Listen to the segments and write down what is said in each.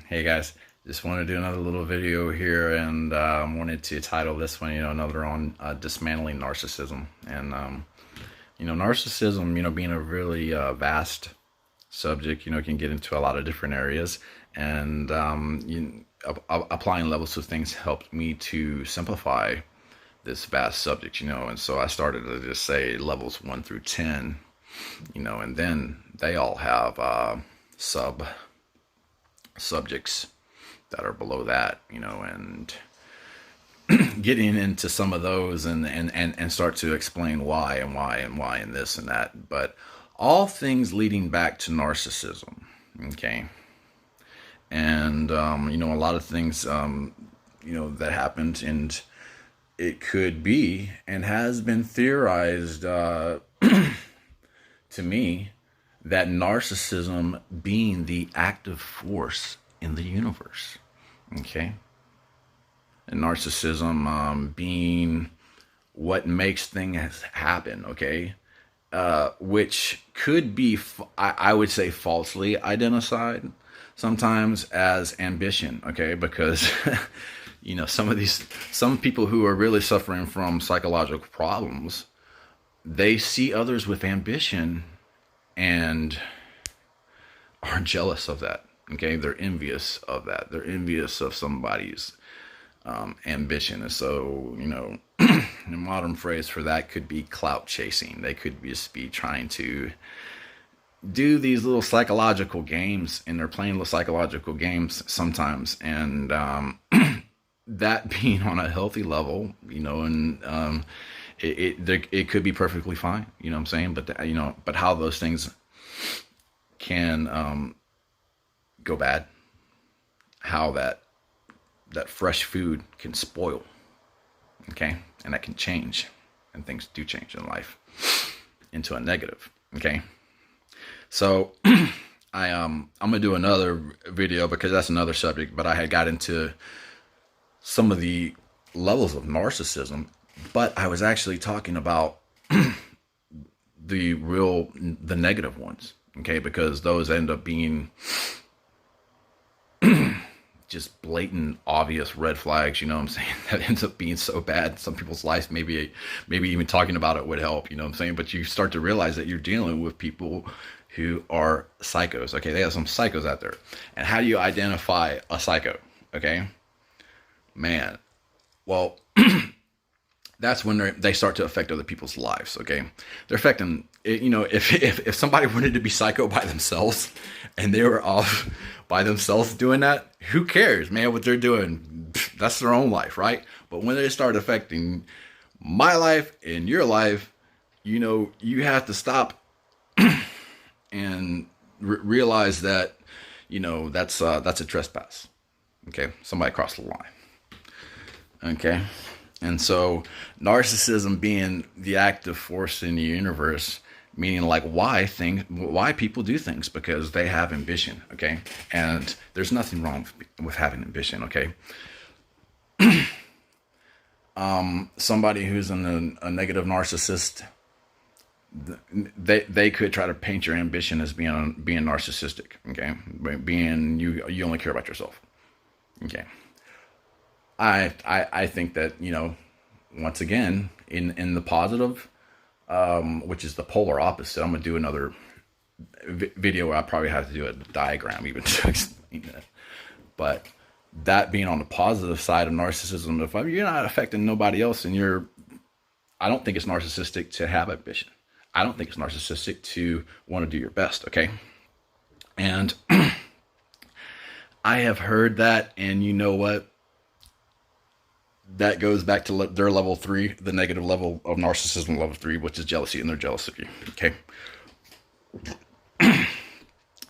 Hey guys, just want to do another little video here, and wanted to title this one, another on dismantling narcissism. And narcissism, being a really vast subject, can get into a lot of different areas, and applying levels of things helped me to simplify this vast subject, and so I started to just say levels 1 through 10, and then they all have sub subjects that are below that, and getting into some of those and start to explain why and why and why and this and that. But all things leading back to narcissism, okay? And, a lot of things, that happened, and it could be and has been theorized to me that narcissism being the active force in the universe, okay? And narcissism being what makes things happen, okay? Which could be, I would say, falsely identified sometimes as ambition, okay? Because, some people who are really suffering from psychological problems, they see others with ambition and are jealous of that. Okay, they're envious of that. They're envious of somebody's ambition. And so, a modern phrase for that could be clout chasing. They could just be trying to do these little psychological games, and they're playing little psychological games sometimes. And that being on a healthy level, and it could be perfectly fine, what I'm saying? But but how those things can go bad, how that fresh food can spoil, okay? And that can change, and things do change in life into a negative, okay? So I'm gonna do another video because that's another subject, but I had got into some of the levels of narcissism, but I was actually talking about the negative ones, okay? Because those end up being just blatant, obvious red flags, what I'm saying? That ends up being so bad in some people's lives. Maybe even talking about it would help, what I'm saying? But you start to realize that you're dealing with people who are psychos, okay? They have some psychos out there. And how do you identify a psycho, okay? Man, well, that's when they start to affect other people's lives, okay? They're affecting, if somebody wanted to be psycho by themselves and they were off by themselves doing that, who cares, man, what they're doing? That's their own life, right? But when they start affecting my life and your life, you have to stop and realize that, that's a trespass, okay? Somebody crossed the line, okay? And so narcissism being the active force in the universe, meaning like why people do things, because they have ambition, okay? And there's nothing wrong with having ambition, okay? Somebody who's a negative narcissist, they could try to paint your ambition as being narcissistic, okay? Being you only care about yourself, okay? I think that, once again, in the positive, which is the polar opposite. I'm gonna do another video where I probably have to do a diagram even to explain that. But that being on the positive side of narcissism, if you're not affecting nobody else, and I don't think it's narcissistic to have ambition. I don't think it's narcissistic to want to do your best, okay? And I have heard that, and you know what? That goes back to their level 3, the negative level of narcissism, level 3, which is jealousy, and they're jealous of you, okay?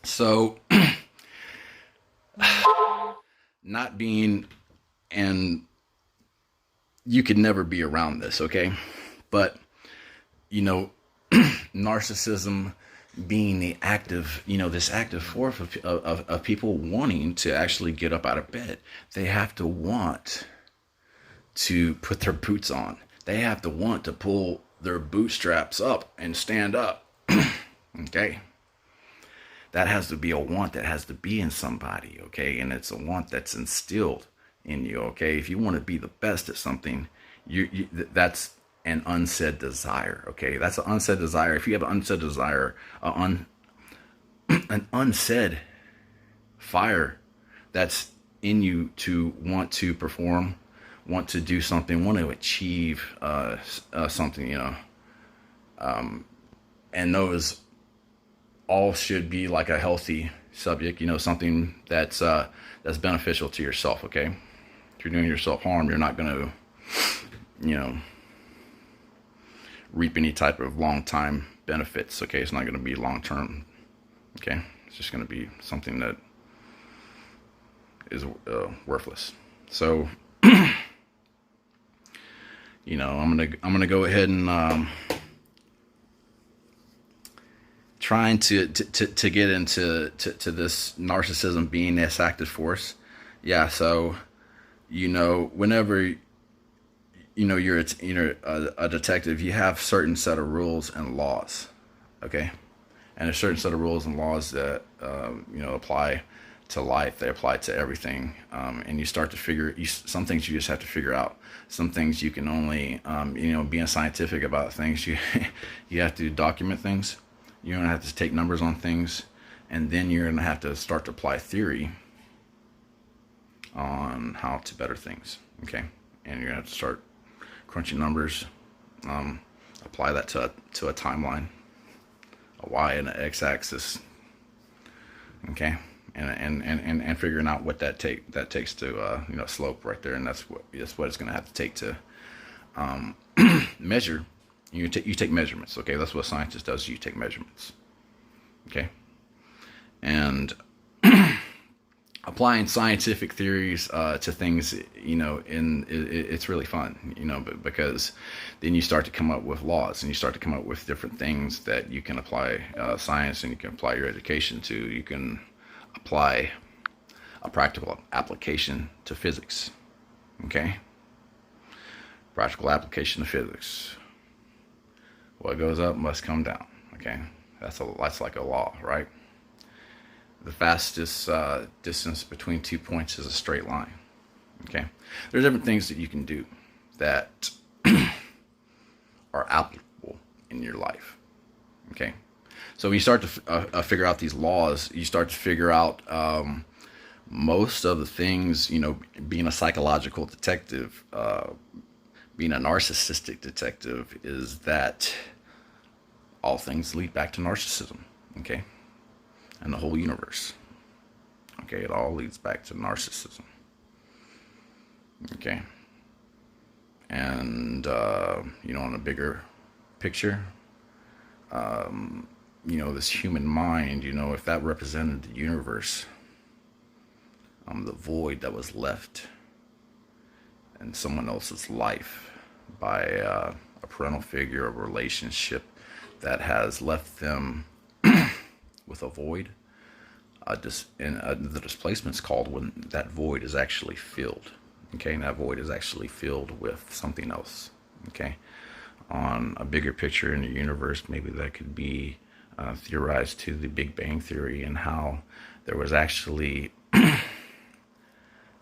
So, not being, and you could never be around this, okay? But, narcissism being the active, this active force of people wanting to actually get up out of bed. They have to want to put their boots on. They have to want to pull their bootstraps up and stand up. Okay. that has to be a want that has to be in somebody, okay? And it's a want that's instilled in you, okay? If you want to be the best at something, that's an unsaid desire, okay? That's an unsaid desire. If you have an unsaid desire, an unsaid fire that's in you to want to perform, want to do something, want to achieve something, and those all should be like a healthy subject, something that's beneficial to yourself, okay? If you're doing yourself harm, you're not going to, reap any type of long-time benefits, okay? It's not going to be long-term, okay? It's just going to be something that is worthless. So, I'm gonna go ahead and trying to get into this narcissism being this active force. Yeah. So, whenever you're a detective, you have certain set of rules and laws, okay, and a certain set of rules and laws that apply to life. They apply to everything, and you start to some things you just have to figure out. Some things you can only being scientific about things, you have to document things. You're gonna have to take numbers on things, and then you're gonna have to start to apply theory on how to better things, okay? And you're gonna have to start crunching numbers, apply that to a timeline, a y and an x-axis, okay, and figuring out what that takes to slope right there, and that's what it's going to have to take to measure. You take measurements, okay? That's what a scientist does. You take measurements, okay, and applying scientific theories to things, it's really fun, because then you start to come up with laws, and you start to come up with different things that you can apply science, and you can apply your education to. You can apply a practical application to physics, okay? Practical application to physics. What goes up must come down, okay? That's like a law, right? The fastest distance between 2 points is a straight line, okay? There's different things that you can do that are applicable in your life, okay? So when you start to figure out these laws, you start to figure out most of the things, being a psychological detective, being a narcissistic detective, is that all things lead back to narcissism, okay? And the whole universe, okay? It all leads back to narcissism, okay? And, on a bigger picture, this human mind, if that represented the universe, the void that was left in someone else's life by a parental figure, a relationship that has left them with a void, the displacement's called when that void is actually filled, okay? And that void is actually filled with something else, okay? On a bigger picture in the universe, maybe that could be theorized to the Big Bang Theory, and how there was actually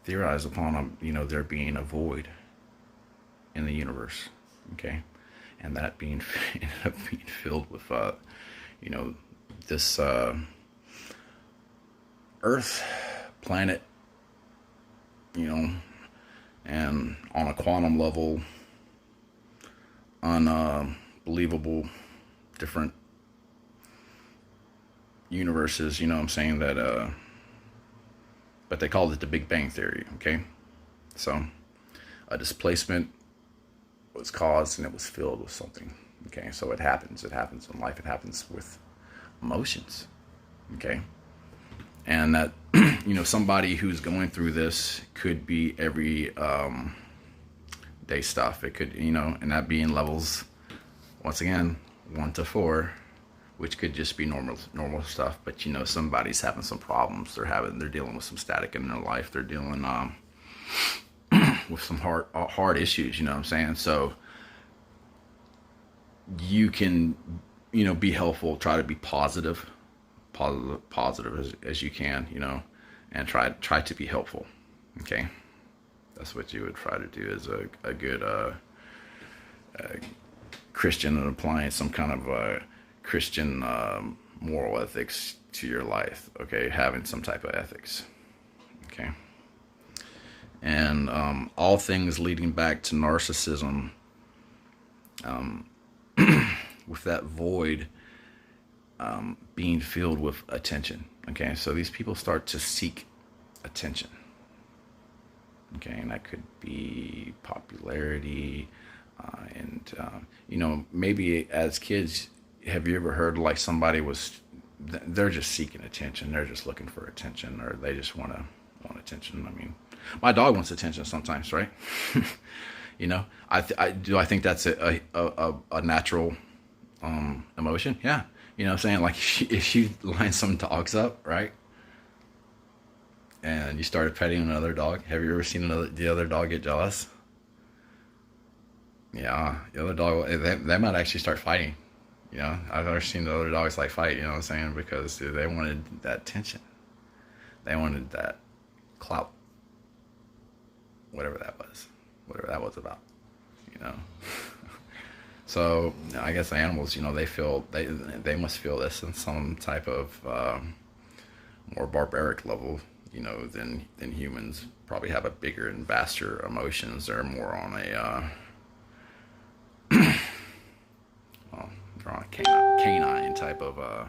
theorized upon there being a void in the universe, okay, and that ended up being filled with this Earth planet, and on a quantum level, unbelievable different universes, I'm saying that, but they called it the Big Bang Theory, okay? So a displacement was caused, and it was filled with something, okay? So it happens in life, it happens with emotions, okay? And that, somebody who's going through this could be every day stuff. It could, and that being levels, once again, 1 to 4, which could just be normal stuff. But somebody's having some problems. They're dealing with some static in their life. They're dealing with some hard issues. You know what I'm saying? So you can be helpful. Try to be positive. positive as you can, you know, and try to be helpful. Okay, that's what you would try to do as a good Christian, and applying some kind of Christian moral ethics to your life. Okay, having some type of ethics. Okay, and all things leading back to narcissism, with that void being filled with attention. Okay, so these people start to seek attention. Okay, and that could be popularity, and you know, maybe as kids, have you ever heard like somebody was, they're just seeking attention, they're just looking for attention, or they just want attention. I mean, my dog wants attention sometimes, right? You know, I think that's a natural emotion. Yeah, you know what I'm saying? Like if you line some dogs up, right, and you started petting another dog, have you ever seen the other dog get jealous? Yeah, the other dog, they might actually start fighting. You know, I've never seen the other dogs like fight, you know what I'm saying? Because they wanted that attention. They wanted that clout. Whatever that was about, you know. So I guess animals, you know, they must feel this in some type of more barbaric level, you know, than humans. Probably have a bigger and vaster emotions. They're more on a well, they're on a canine type of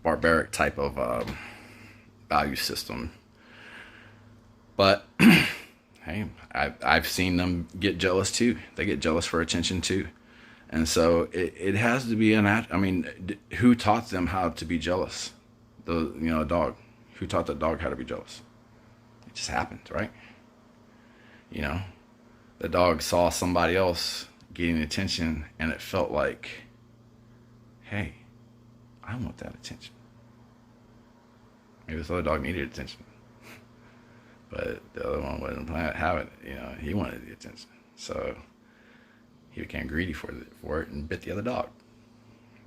barbaric type of value system. But hey, I've seen them get jealous too. They get jealous for attention too. And so it has to be I mean, who taught them how to be jealous? A dog. Who taught that dog how to be jealous? It just happened, right? You know, the dog saw somebody else getting attention, and it felt like, hey, I want that attention. Maybe this other dog needed attention, but the other one wasn't having it. You know, he wanted the attention, so he became greedy for it and bit the other dog.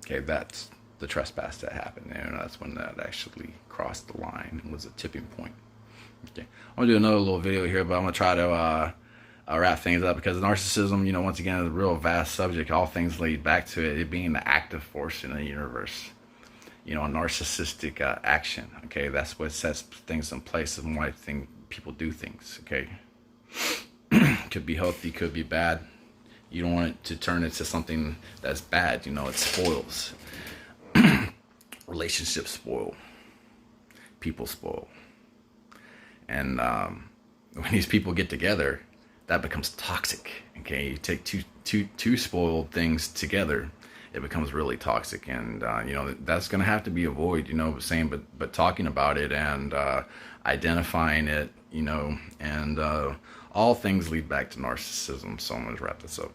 Okay, that's the trespass that happened, and that's when that actually crossed the line and was a tipping point. Okay, I'm gonna do another little video here, but I'm gonna try to wrap things up, because narcissism, you know, once again, is a real vast subject. All things lead back to it being the active force in the universe. You know, a narcissistic action. Okay, that's what sets things in place and why people do things. Okay, could be healthy, could be bad. You don't want it to turn into something that's bad. You know, it spoils. Relationships spoil. People spoil. And when these people get together, that becomes toxic. Okay, you take two spoiled things together, it becomes really toxic. And you know, that's going to have to be avoided. You know, but talking about it and identifying it. You know, and all things lead back to narcissism. So I'm going to wrap this up.